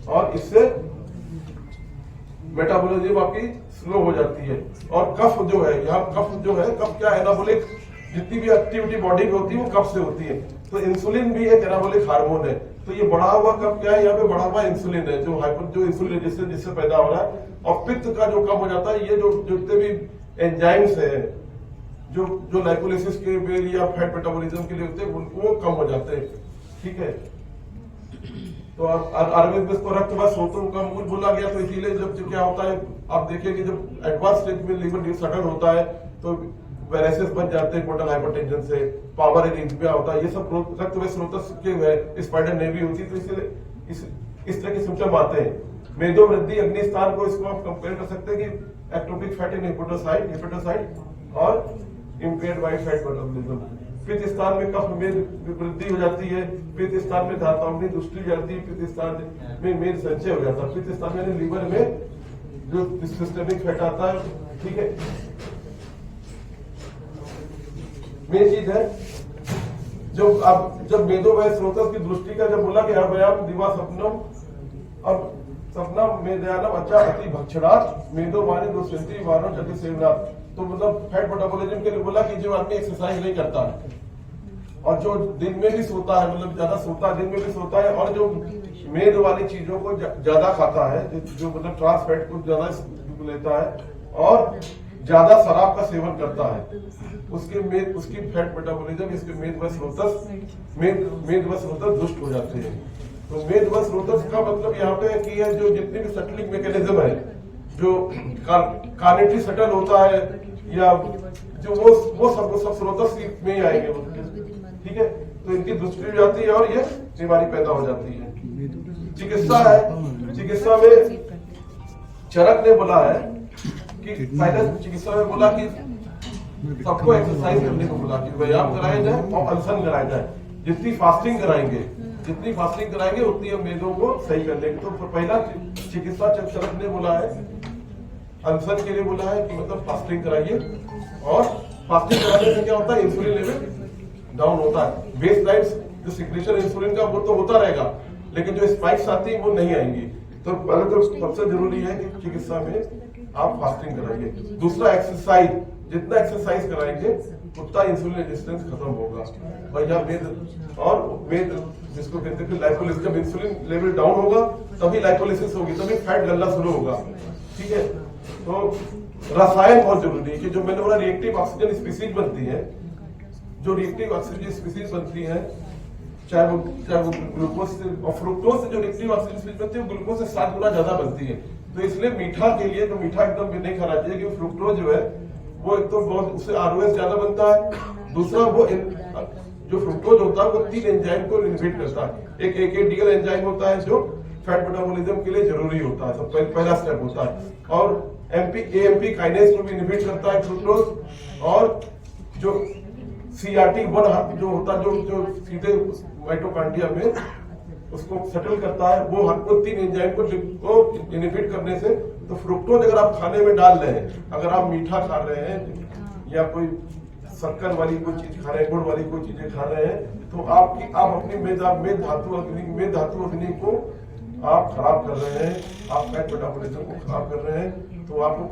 और इससे मेटाबॉलिज्म आपकी स्लो हो जाती है। और कफ जो है, यहाँ कफ क्या है, एनाबॉलिक, जितनी भी एक्टिविटी बॉडी में होती है वो कफ से होती है। तो इंसुलिन भी एक एनाबॉलिक हार्मोन है। तो ये बढ़ा हुआ कफ क्या है, यहाँ पे बढ़ा हुआ इंसुलिन है, जो इंसुलिन जिससे पैदा हो रहा है। और पित्त का जो कम हो जाता है, ये जो जितने भी एंजाइम्स है जो लाइपोलिसिस के लिए या फैट मेटाबॉलिज्म के लिए होते हैं, वो कम हो जाते हैं। ठीक है, तो आयुर्वेद में इसको रक्तवात स्रोतों का मूल बोला गया। तो इसीलिए जब क्या होता है, आप देखिए कि जब एडवांस स्टेज में लिवर डिसऑर्डर होता है तो वेरेसिस बन जाते हैं पोर्टल हाइपरटेंशन से, पावर एनीमिया होता है, ये सब रक्त में स्रोतस के स्पाइडर नेवी होती है। तो इसीलिए इस तरह के सिम्टम आते हैं। मेदो वृद्धि अग्निस्थान को इसको आप कंपेयर कर सकते हैं कि एक्टोपिक फैट इन हेपेटोसाइट और इम्पेयर्ड वाइट फैट मेटाबॉलिज्म। पित्त स्थान में कफ में वृद्धि हो जाती है, पित्त स्थान में धातुओं की दुष्टि हो जाती है, पित्त स्थान में मेद संचय हो जाता है, पित्त स्थान में लीवर में जो सिस्टेमिक फैट आता है। ठीक है, मेन चीज है जब मेदो व स्रोतस की दृष्टि का जब बोला गया व्यायाम दिवा सपनम, अब सपनम मेदयानम अच्छा अति भक्षणात् मेदो वाणी दुष्यंति वानो जति सेवनात्। तो मतलब फैट मेटाबॉलिज्म के लिए बोला कि जो आदमी एक्सरसाइज नहीं करता है और जो दिन में भी सोता है, मतलब ज्यादा सोता है, दिन में भी सोता है, और जो मेद वाली चीजों को ज्यादा खाता है, जो मतलब ट्रांस फैट को ज्यादा लेता है और ज्यादा शराब का सेवन करता है, उसकी फैट मेटाबॉलिज्म, इसके मेद व स्रोतस दुष्ट हो जाते हैं। तो मेद व स्रोतस का मतलब यहाँ पे कि है जो जितने भी सेटलिंग मैकेनिज्म है, जो कार्नेटरी सेटल होता है या जो वो सब स्रोतस में ही आएंगे। ठीक है, तो इनकी दुष्टि हो जाती है और ये बीमारी पैदा हो जाती है। चिकित्सा है, चिकित्सा में चरक ने बोला है कि पहले चिकित्सा में बोला कि सबको एक्सरसाइज करने को बोला कि व्यायाम कराया जाए और अनशन कराया जाए। जितनी फास्टिंग कराएंगे उतनी हम मेदों को सही कर लेंगे। तो पहला चिकित्सा चरक ने बोला है, अनशन के लिए बोला है कि मतलब फास्टिंग कराइए, और फास्टिंग कराने से क्या होता है, इंसुलिन लेवल डाउन होता है। बेस लाइन जो सिक्रेशन इंसुलिन का वो तो होता रहेगा, लेकिन जो स्पाइक्स आती है वो नहीं आएंगी। तो पहले तो सबसे जरूरी है कि चिकित्सा में आप फास्टिंग कराइए। दूसरा एक्सरसाइज, जितना एक्सरसाइज कराएंगे उतना इंसुलिन रेजिस्टेंस खत्म होगा। भैया मेद जिसको कहते हैं लाइपोलिसिस, जब इंसुलिन लेवल डाउन होगा तभी लाइपोलिसिस होगी, तभी फैट गलना शुरू होगा। ठीक है, तो रसायन बहुत जरूरी है कि जो मैंने बोला रिएक्टिव ऑक्सीजन स्पीसीज बनती है, जो रिएक्टिव ऑक्सीजन स्पीसीज बनती है, चाहे वो ग्लूकोज से और फ्रुक्टोज से जो रिएक्टिव ऑक्सीजन स्पीसीज बनती है वो ग्लूकोज से 7 गुना ज्यादा बनती है। तो इसलिए मीठा के लिए तो मीठा एकदम नहीं खाना चाहिए, क्योंकि फ्रुक्टोज जो है वो एक तो बहुत उससे आरओएस ज्यादा बनता है। दूसरा वो जो फ्रुक्टोज होता है वो 3 एंजाइम को इनहिबिट करता है। एक एकेडीएल एंजाइम होता है जो फैट मेटाबॉलिज्म के लिए जरूरी होता है, सब पहला स्टेप होता है। और एएमपी काइनेज को भी इनहिबिट करता है फ्रुक्टोज। और जो CRT1 जो होता है जो सीधे माइटोकॉन्ड्रिया में उसको सेटल करता है, वो हमको 3 एंजाइम को इनहिबिट करने से। तो फ्रुक्टोज अगर आप खाने में डाल रहे हैं, अगर आप मीठा खा रहे हैं या कोई शक्कर वाली कोई चीज खा रहे हैं, गुड़ वाली कोई चीजें खा रहे हैं, तो आप अपनी मेद धातु अग्नि को आप खराब कर रहे हैं, आप फैट मेटाबॉलिज्म को खराब कर रहे हैं। तो आपको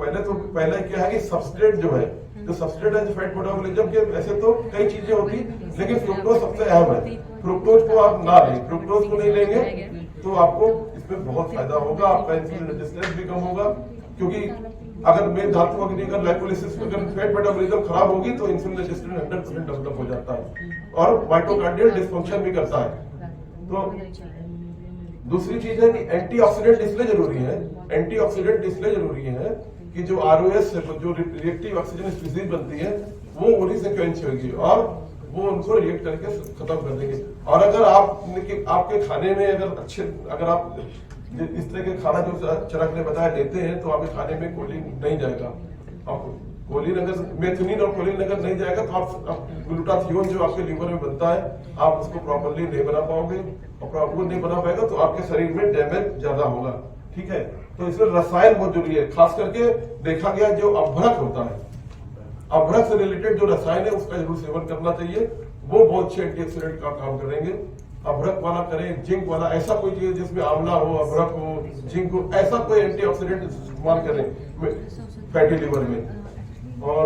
पहले क्या है कि सबस्ट्रेट जो है, जो सबस्ट्रेट है फैट मेटाबॉलिज्म के, ऐसे तो कई चीजें होती, लेकिन फ्रुक्टोज सबसे अहम है। फ्रुक्टोज को आप ना लें, फ्रुक्टोज को नहीं लेंगे तो आपको इसमें बहुत फायदा होगा, आपका इंसुलिन रेजिस्टेंस भी कम होगा। क्योंकि अगर मेद धातु अग्नि अगर लाइपोलिसिस अगर फैट मेटाबॉलिज्म खराब होगी तो इंसुलिन रेजिस्टेंस 100% डेवलप हो जाता है और माइटोकॉन्ड्रियल डिसफंक्शन भी करता है। तो दूसरी चीज है कि एंटीऑक्सीडेंट इसलिए जरूरी है, एंटीऑक्सीडेंट इसलिए जरूरी है कि जो आरओएस जो रिएक्टिव ऑक्सीजन स्पीसीज बनती है वो उन्हीं से क्वेंच होगी और वो उनको रिएक्ट करके खत्म कर देंगे। और अगर आपके खाने में अगर आप इस तरह के खाना जो चरक ने बताया लेते हैं तो आपके खाने में कोलिन नहीं जाएगा। कोलिन अगर मेथियोनिन और कोलिन अगर नहीं जाएगा तो आप ग्लूटाथियोन जो आपके लीवर में बनता है आप उसको प्रॉपर्ली नहीं बना पाओगे, और प्रॉपर नहीं बना पाएगा तो आपके शरीर में डैमेज ज्यादा होगा। ठीक है, तो इसमें रसायन बहुत जरूरी है। खास करके देखा गया जो अभ्रक होता है, अभ्रक से रिलेटेड जो रसायन है उसका जरूर सेवन करना चाहिए, वो बहुत अच्छे एंटीऑक्सीडेंट का काम करेंगे। अभ्रक वाला करें, जिंक वाला, ऐसा कोई चीज जिसमें आंवला हो, अभ्रक हो, जिंक हो, ऐसा कोई एंटीऑक्सीडेंट इस्तेमाल करें फैटी लिवर में। और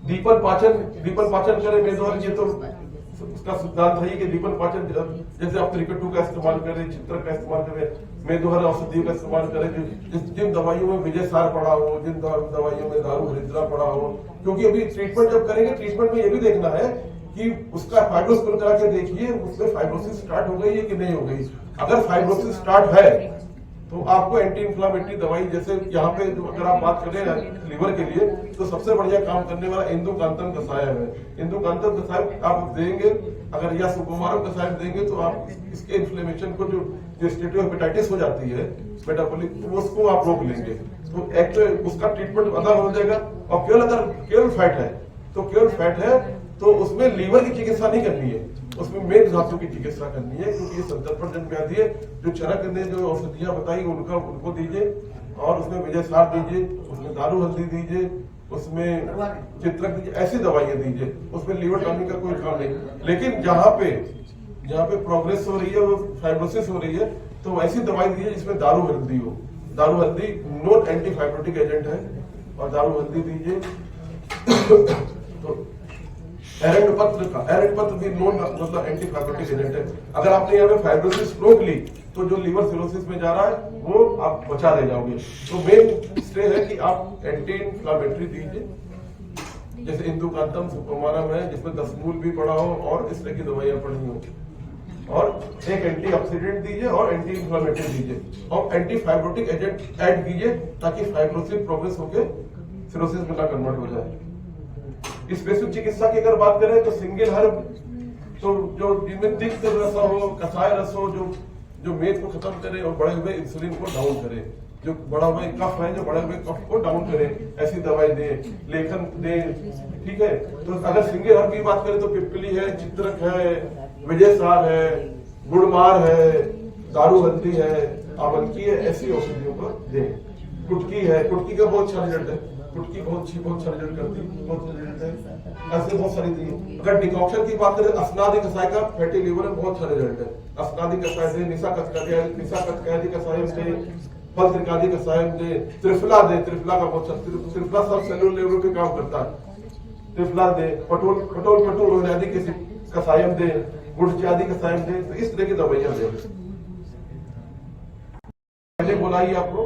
दीपन पाचन करें मेदोहर, ये तो उसका सिद्धांत है कि दीपन पाचन, जैसे आप त्रिकटु का इस्तेमाल करें, चित्रक का इस्तेमाल करें, मेदोहर औषधियों का इस्तेमाल करें, जिन दवाइयों में विजय सार पड़ा हो, जिन दवाइयों में दारू हरिद्रा पड़ा हो। क्योंकि अभी ट्रीटमेंट जब करेंगे, ट्रीटमेंट में ये भी देखना है कि उसका फाइब्रोस्कोन करा के देखिए उसमें फाइब्रोसिस स्टार्ट हो गई है कि नहीं हो गई। अगर फाइब्रोसिस स्टार्ट है तो आपको एंटी इंफ्लामेटरी दवाई, जैसे यहाँ पे अगर आप बात करें लिवर के लिए, तो सबसे बढ़िया काम करने वाला इंदुकांतम कषायम है। इंदुकांतम कषायम आप देंगे अगर, या सुकुमारम कषायम देंगे, तो आप इसके इन्फ्लेमेशन को, जो स्टेटोहेपेटाइटिस हो जाती है मेटाबॉलिक, तो उसको आप रोक लेंगे। तो एक तो उसका ट्रीटमेंट अलग हो जाएगा। और केवल अगर केवल फैट है, तो केवल फैट है तो उसमें लीवर की चिकित्सा नहीं करनी है, उसमें मेद धातु की चिकित्सा करनी है। क्योंकि ये संतर्पण जन व्याधि है, जो चरक ने जो औषधियां बताई उनको दीजिए, और उसमें विजय सार दीजिए, उसमें दारू हल्दी दीजिए, उसमें चित्रक दीजिए, ऐसी दवाइयां दीजिए, उसमें लीवर टॉनिक का कोई काम नहीं। लेकिन जहाँ पे प्रोग्रेस हो रही है, वो फाइब्रोसिस हो रही है, तो ऐसी दवाई दीजिए जिसमें दारू हल्दी हो। दारू हल्दी नॉन एंटी फाइब्रोटिक एजेंट है, और दारू हल्दी दीजिए। तो एरेंड पत्र भी नॉन मतलब एंटी फाइब्रोटिक एजेंट है। अगर आपने यहाँ पे फाइब्रोसिस रोक ली, तो जो लीवर सिरोसिस में जा रहा है वो आप बचा ले जाओगे। तो मेन स्टे है कि आप एंटी इंफ्लामेटरी दीजिए, जैसे इंदुकांतम, सुकुमारम है, जिसमें 10 मूल भी पड़ा हो और इस तरह की दवाइयां पड़ी हो, और एक एंटीऑक्सीडेंट दीजिए और एंटी इंफ्लामेटरी दीजिए, और एंटी फाइब्रोटिक एजेंट ऐड कीजिए, ताकि फाइब्रोसिस प्रोग्रेस होकर सिरोसिस में ना कन्वर्ट हो जाए। स्पेसिफिक चिकित्सा की अगर बात करें तो सिंगल हर्ब, तो जो जिनमें तिक्त रस हो, कसाय रस हो, जो मेद को खत्म करे और बढ़े हुए इंसुलिन को डाउन करे, जो बढ़ा हुआ कफ है, जो बढ़े हुए कफ को डाउन करे, ऐसी दवाई दे, लेखन दे। ठीक है, तो अगर सिंगल हर्ब की बात करें तो पिपली है, चित्रक है, विजय सार है, गुड़मार है, दारू हल्दी है, आवंती है, ऐसी औषधियों को दे। कुटकी है, कुटकी का बहुत अच्छा रिजल्ट है, कुटकी बहुत अच्छा रिजल्ट करती है, बहुत रिजल्ट है। ऐसे बहुत सारी दी। अगर डिकॉक्शन की बात करें, अस्नादि कषाय का फैटी लिवर में बहुत अच्छा रिजल्ट है। अस्नादि कषाय दे, निशा कथकादि कषायम दे, फल त्रिकादि कषायम दे, त्रिफला दे, त्रिफला का बहुत अच्छा, त्रिफला सब सेलुलर लेवल पे काम करता है, त्रिफला दे, पटोल आदि के कषायम दे, गुड़चादि कषायम दे। तो इस तरह की दवाइयां दे। पहले बोला ही आपको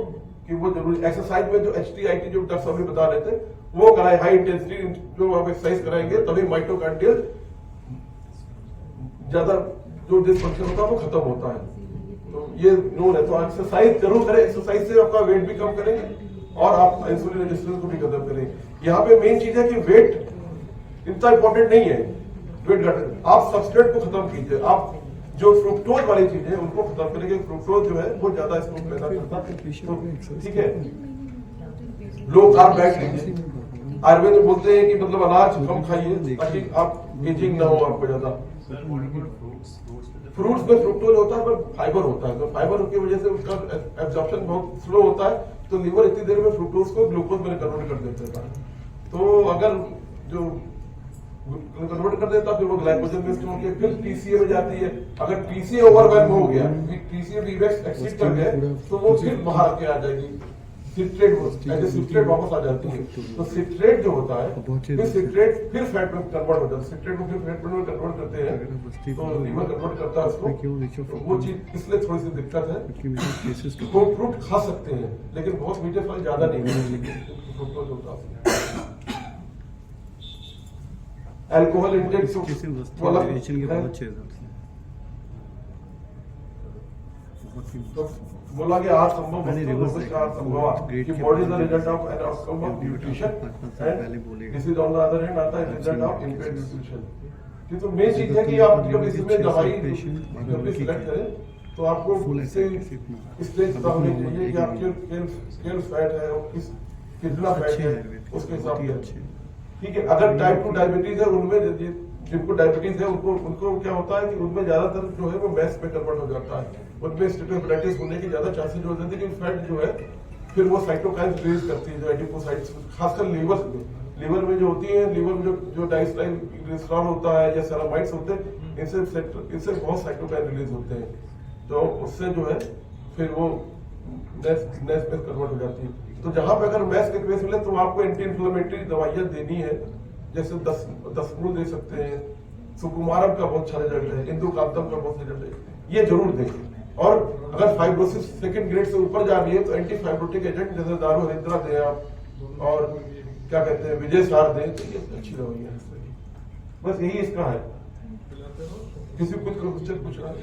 कि वो जरूरी एक्सरसाइज में जो HTIT जो डॉक्टर अभी बता रहे थे, वो कराए, हाई इंटेंसिटी जो आप एक्सरसाइज कराएंगे, तभी माइटोकार्डियल ज्यादा जो डिस्फंक्शन होता है वो खत्म होता है। तो ये नोन है। तो एक्सरसाइज जरूर करें, एक्सरसाइज से आपका वेट भी कम करेंगे और आप इंसुलिन रेजिस्टेंस को भी खत्म करेंगे। यहाँ पे मेन चीज है कि वेट इतना इंपॉर्टेंट नहीं है, वेट घट, आप सबस्ट्रेट को खत्म कीजिए। आप जो फ्रुक्टोज वाली चीज है उनको खत्म करेंगे। फ्रुक्टोज जो है वो ज्यादा स्ट्रोक पैदा करता है। तो ठीक है, लो कार्ब डाइट लीजिए। आयुर्वेद में बोलते हैं कि मतलब अनाज कम खाइए ताकि आप एजिंग ना हो आपको ज्यादा। फ्रूट्स में फ्रुक्टोज होता है पर फाइबर होता है, तो फाइबर की वजह से उसका एब्जॉर्प्शन बहुत स्लो होता है, तो लीवर इतनी देर में फ्रुक्टोज को ग्लूकोज में कन्वर्ट कर देता है। तो अगर जो कन्वर्ट कर देता फिर वो ग्लाइकोजन में स्टोर किया, फिर TCA में जाती है। अगर TCA ओवरवेल्म हो गया, TCA वीवेक्स एक्सीड कर गए, तो वो फिर बाहर के आ जाएगी, सिट्रेट वापस आ जाती है। तो सिट्रेट जो होता है, फिर सिट्रेट फिर फैट में कन्वर्ट हो जाता है, सिट्रेट को फिर फैट में कन्वर्ट करते हैं, तो लीवर कन्वर्ट करता है उसको। तो वो चीज इसलिए थोड़ी सी दिक्कत है। तो फ्रूट खा सकते हैं लेकिन बहुत मीठे फल ज्यादा नहीं होता। अल्कोहल इंटेक तो बोला कि आठ संभव कि body is the result of an outcome of nutrition and this is on the other hand आता है रिजल्ट ऑफ इम्पेयर्ड न्यूट्रिशन। तो मेन चीज है कि आप जब इसमें दवाई जब भी सिलेक्ट करें तो आपको स्टेज पता होनी चाहिए कि आपके फैट है और कितना फैट है, उसके हिसाब से। ठीक है, अगर टाइप 2 डायबिटीज है, उनमें जिनको डायबिटीज है उनको क्या होता है कि उनमें ज्यादातर जो है वो मैस में कन्वर्ट हो जाता है, उनमें स्टेटोहेपेटाइटिस होने की ज्यादा चांसेस हो जाते हैं कि फैट जो है फिर वो साइटोकाइन्स रिलीज करती है, जो एडिपोसाइट्स, खासकर लीवर में जो होती है, लीवर में जो डाइस्ट्राइग्लिसरॉल होता है या सेरामाइड्स होते हैं, इनसे बहुत साइटोकाइन रिलीज होते हैं, तो उससे जो है फिर वो मैस में कन्वर्ट हो जाती है। तो जहां पे अगर मैस के केस मिले तो आपको एंटी इन्फ्लेमेटरी दवाइयां देनी है, जैसे 10 मूल दे सकते हैं, सुकुमारम का बहुत अच्छा रिजल्ट है, इंदुकांतम का बहुत रिजल्ट है, ये जरूर दें। और अगर फाइब्रोसिस सेकंड ग्रेड से ऊपर जा रही है तो एंटी फाइब्रोटिक एजेंट जैसे दारू हरिद्रा दें आप, और क्या कहते हैं विजय सार दें, तो ये अच्छी दवाइयां है। बस यही इसका है। किसी कुछ पूछना है?